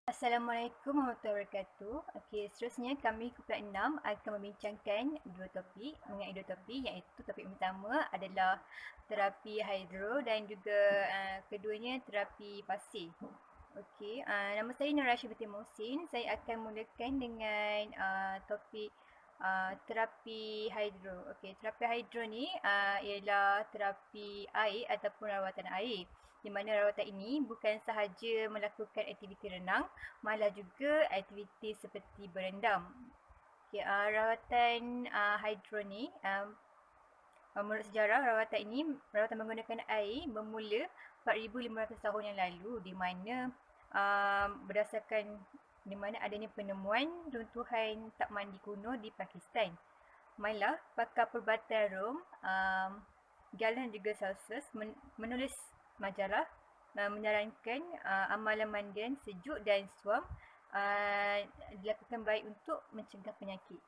Assalamualaikum warahmatullahi wabarakatuh. Okey, seterusnya kami kumpulan 6 akan membincangkan dua topik mengenai dua topik, iaitu topik pertama adalah terapi hidro dan juga keduanya terapi pasir. Okey, nama saya Nur Rashid binti Mohsin. Saya akan mulakan dengan topik terapi hidro. Okey, terapi hidro ni ialah terapi air ataupun rawatan air. Di mana rawatan ini bukan sahaja melakukan aktiviti renang, malah juga aktiviti seperti berendam. Okay, rawatan hidro ni, menurut sejarah rawatan menggunakan air bermula 4,500 tahun yang lalu, di mana berdasarkan di mana adanya penemuan runtuhan tak mandi kuno di Pakistan. Malah pakar perubatan Rom, Galen dan juga Celsus menulis majalah menyarankan amalan mandian sejuk dan suam dilakukan baik untuk mencegah penyakit.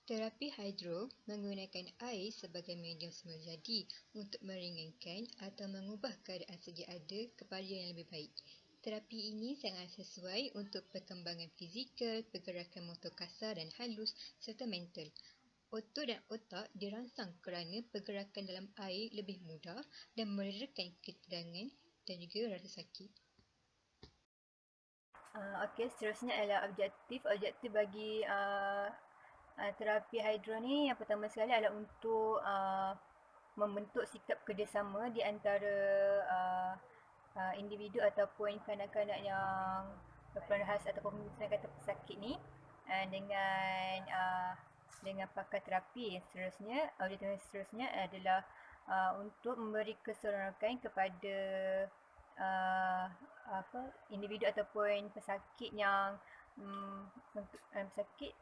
Terapi hidro menggunakan air sebagai medium semula jadi untuk meringankan atau mengubah keadaan sedia ada kepada yang lebih baik. Terapi ini sangat sesuai untuk perkembangan fizikal, pergerakan motor kasar dan halus serta mental. Otot dan otak dirangsang kerana pergerakan dalam air lebih mudah dan meredakan ketegangan dan juga rasa sakit. Okey, seterusnya adalah objektif bagi terapi hidro ni yang pertama sekali adalah untuk membentuk sikap kerjasama di antara individu ataupun kanak-kanak yang berperas ataupun kata pesakit ni dengan pakar terapi. Objektif seterusnya adalah untuk memberi keseronokan kepada individu ataupun pesakit yang pesakit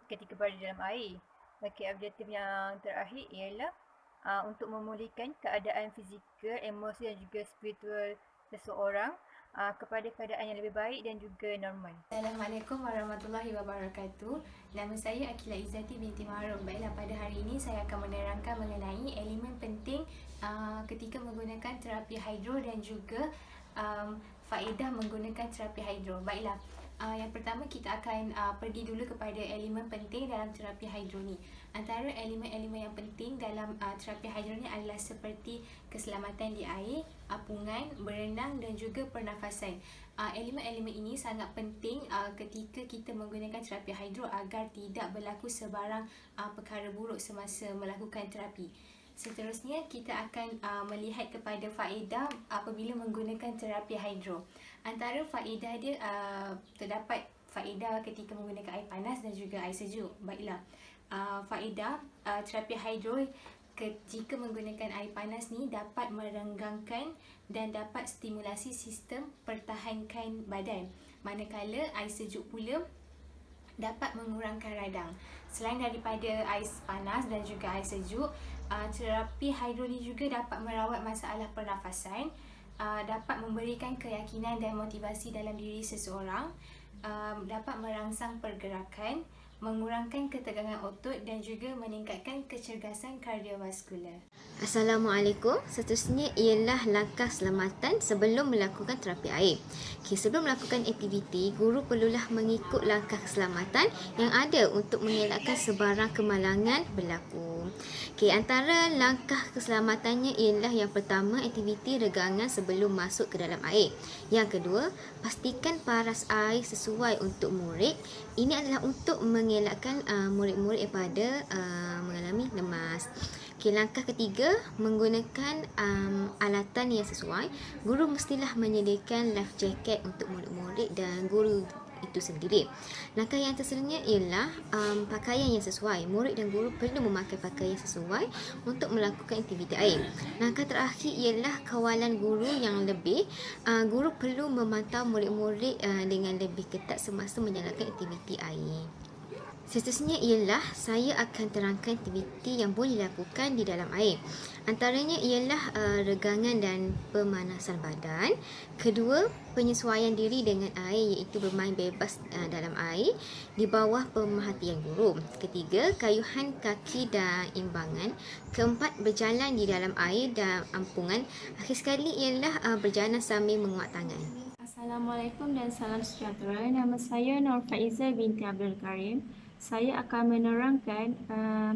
ketika berada dalam air. Okey, objektif yang terakhir ialah untuk memulihkan keadaan fizikal, emosi dan juga spiritual seseorang kepada keadaan yang lebih baik dan juga normal. Assalamualaikum warahmatullahi wabarakatuh. Nama saya Akila Izzati binti Maharum. Baiklah, pada hari ini saya akan menerangkan mengenai elemen penting ketika menggunakan terapi hidro dan juga faedah menggunakan terapi hidro. Baiklah, yang pertama kita akan pergi dulu kepada elemen penting dalam terapi hidro ni. Antara elemen-elemen yang penting dalam terapi hidro ni adalah seperti keselamatan di air, apungan, berenang dan juga pernafasan. Elemen-elemen ini sangat penting ketika kita menggunakan terapi hidro agar tidak berlaku sebarang perkara buruk semasa melakukan terapi. Seterusnya kita akan melihat kepada faedah apabila menggunakan terapi hidro. Antara faedah dia terdapat faedah ketika menggunakan air panas dan juga air sejuk. Baiklah, faedah terapi hidro jika menggunakan air panas ni dapat merenggangkan dan dapat stimulasi sistem pertahankan badan. Manakala air sejuk pula dapat mengurangkan radang. Selain daripada air panas dan juga air sejuk, terapi hidro ni juga dapat merawat masalah pernafasan, dapat memberikan keyakinan dan motivasi dalam diri seseorang, dapat merangsang pergerakan, mengurangkan ketegangan otot dan juga meningkatkan kecergasan kardiovaskular. Assalamualaikum. Seterusnya ialah langkah selamatan sebelum melakukan terapi air. Sebelum melakukan aktiviti, guru perlulah mengikut langkah keselamatan yang ada untuk mengelakkan sebarang kemalangan berlaku. Antara langkah keselamatannya ialah yang pertama, aktiviti regangan sebelum masuk ke dalam air. Yang kedua, pastikan paras air sesuai untuk murid. Ini adalah untuk mengelakkan murid-murid daripada mengalami lemas. Langkah ketiga, menggunakan alatan yang sesuai. Guru mestilah menyediakan life jacket untuk murid-murid dan guru itu sendiri. Langkah yang terselanjutnya ialah pakaian yang sesuai. Murid dan guru perlu memakai pakaian sesuai untuk melakukan aktiviti air. Langkah terakhir ialah kawalan guru yang lebih. Guru perlu memantau murid-murid dengan lebih ketat semasa menjalankan aktiviti air. Seterusnya ialah saya akan terangkan aktiviti yang boleh dilakukan di dalam air. Antaranya ialah regangan dan pemanasan badan. Kedua, penyesuaian diri dengan air iaitu bermain bebas dalam air di bawah pemerhatian guru. Ketiga, kayuhan kaki dan imbangan. Keempat, berjalan di dalam air dan ampungan. Akhir sekali ialah berjalan sambil menguat tangan. Assalamualaikum dan salam sejahtera. Nama saya Nur Faiza binti Abdul Karim. Saya akan menerangkan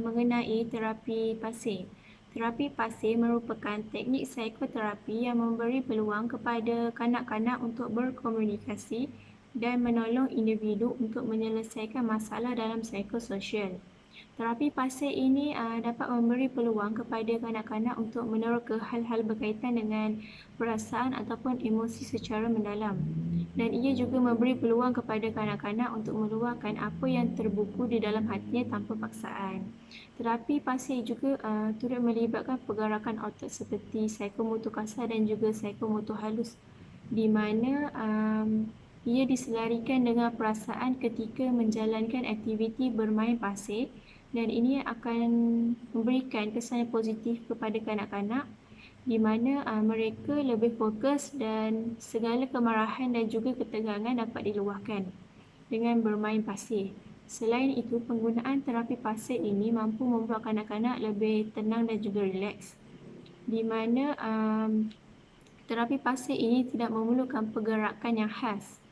mengenai terapi pasir. Terapi pasir merupakan teknik psikoterapi yang memberi peluang kepada kanak-kanak untuk berkomunikasi dan menolong individu untuk menyelesaikan masalah dalam psikososial. Terapi pasir ini dapat memberi peluang kepada kanak-kanak untuk meneroka hal-hal berkaitan dengan perasaan ataupun emosi secara mendalam. Dan ia juga memberi peluang kepada kanak-kanak untuk meluahkan apa yang terbuku di dalam hatinya tanpa paksaan. Terapi pasir juga turut melibatkan pergerakan otak seperti psikomotor kasar dan juga psikomotor halus, di mana ia diselarikan dengan perasaan ketika menjalankan aktiviti bermain pasir, dan ini akan memberikan kesan yang positif kepada kanak-kanak di mana mereka lebih fokus dan segala kemarahan dan juga ketegangan dapat diluahkan dengan bermain pasir. Selain itu, penggunaan terapi pasir ini mampu membuat kanak-kanak lebih tenang dan juga rileks, di mana terapi pasir ini tidak memerlukan pergerakan yang khas.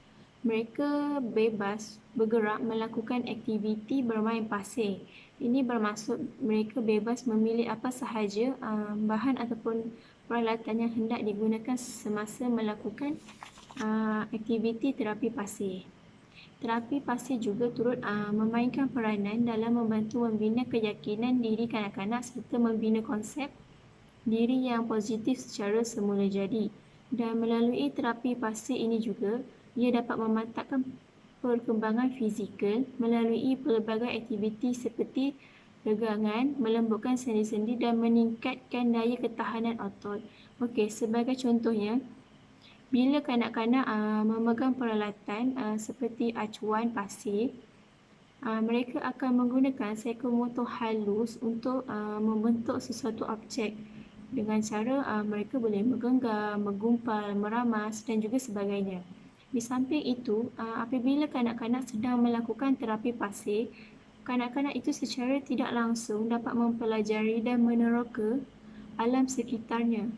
Mereka bebas bergerak melakukan aktiviti bermain pasir. Ini bermaksud mereka bebas memilih apa sahaja bahan ataupun peralatan yang hendak digunakan semasa melakukan aktiviti terapi pasir. Terapi pasir juga turut memainkan peranan dalam membantu membina keyakinan diri kanak-kanak serta membina konsep diri yang positif secara semula jadi. Dan melalui terapi pasir ini juga, ia dapat memantapkan perkembangan fizikal melalui pelbagai aktiviti seperti regangan, melembutkan sendi-sendi dan meningkatkan daya ketahanan otot. Okey, sebagai contohnya, bila kanak-kanak memegang peralatan seperti acuan pasir, mereka akan menggunakan psikomotor halus untuk membentuk sesuatu objek dengan cara mereka boleh menggenggam, menggumpal, meramas dan juga sebagainya. Di samping itu, apabila kanak-kanak sedang melakukan terapi pasir, kanak-kanak itu secara tidak langsung dapat mempelajari dan meneroka alam sekitarnya,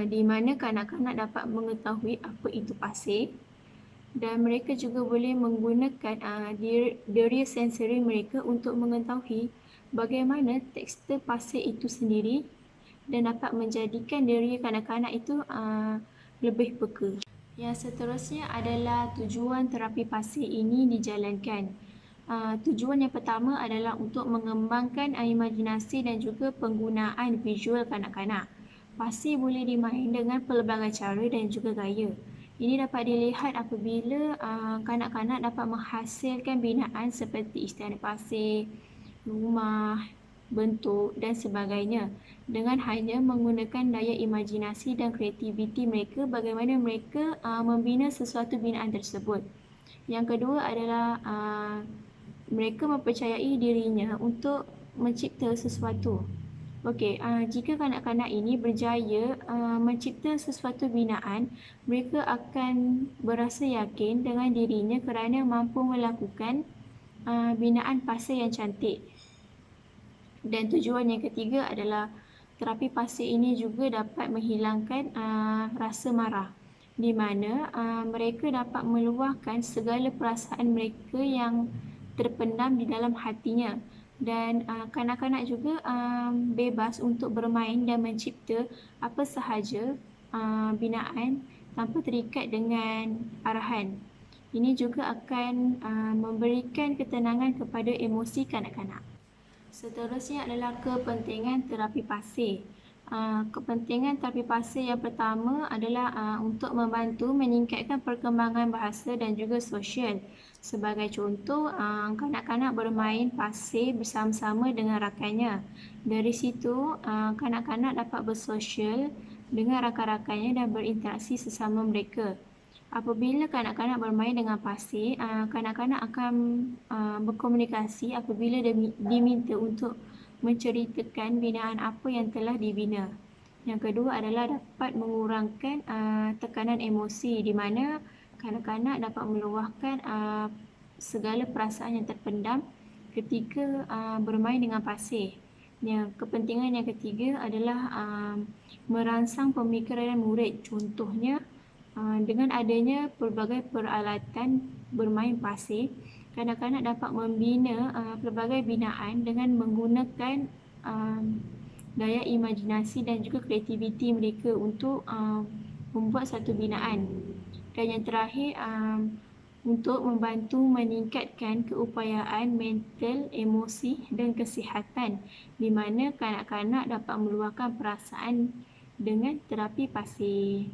di mana kanak-kanak dapat mengetahui apa itu pasir, dan mereka juga boleh menggunakan deria sensori mereka untuk mengetahui bagaimana tekstur pasir itu sendiri dan dapat menjadikan diri kanak-kanak itu lebih peka. Yang seterusnya adalah tujuan terapi pasir ini dijalankan. Tujuan yang pertama adalah untuk mengembangkan imajinasi dan juga penggunaan visual kanak-kanak. Pasir boleh dimain dengan pelbagai cara dan juga gaya. Ini dapat dilihat apabila kanak-kanak dapat menghasilkan binaan seperti istana pasir, rumah, bentuk dan sebagainya dengan hanya menggunakan daya imajinasi dan kreativiti mereka bagaimana mereka membina sesuatu binaan tersebut. Yang kedua adalah mereka mempercayai dirinya untuk mencipta sesuatu. Okey, jika kanak-kanak ini berjaya mencipta sesuatu binaan, mereka akan berasa yakin dengan dirinya kerana mampu melakukan binaan pasir yang cantik. Dan tujuan yang ketiga adalah terapi pasir ini juga dapat menghilangkan rasa marah, di mana mereka dapat meluahkan segala perasaan mereka yang terpendam di dalam hatinya. Dan kanak-kanak juga bebas untuk bermain dan mencipta apa sahaja binaan tanpa terikat dengan arahan. Ini juga akan memberikan ketenangan kepada emosi kanak-kanak. Seterusnya adalah kepentingan terapi pasir. Kepentingan terapi pasir yang pertama adalah untuk membantu meningkatkan perkembangan bahasa dan juga sosial. Sebagai contoh, kanak-kanak bermain pasir bersama-sama dengan rakannya. Dari situ, kanak-kanak dapat bersosial dengan rakan-rakannya dan berinteraksi sesama mereka. Apabila kanak-kanak bermain dengan pasir, kanak-kanak akan berkomunikasi apabila diminta untuk menceritakan binaan apa yang telah dibina. Yang kedua adalah dapat mengurangkan tekanan emosi, di mana kanak-kanak dapat meluahkan segala perasaan yang terpendam ketika bermain dengan pasir. Yang kepentingan yang ketiga adalah merangsang pemikiran murid. Contohnya, Dengan adanya pelbagai peralatan bermain pasir, kanak-kanak dapat membina pelbagai binaan dengan menggunakan daya imajinasi dan juga kreativiti mereka untuk membuat satu binaan. Dan yang terakhir, untuk membantu meningkatkan keupayaan mental, emosi dan kesihatan, di mana kanak-kanak dapat meluahkan perasaan dengan terapi pasir.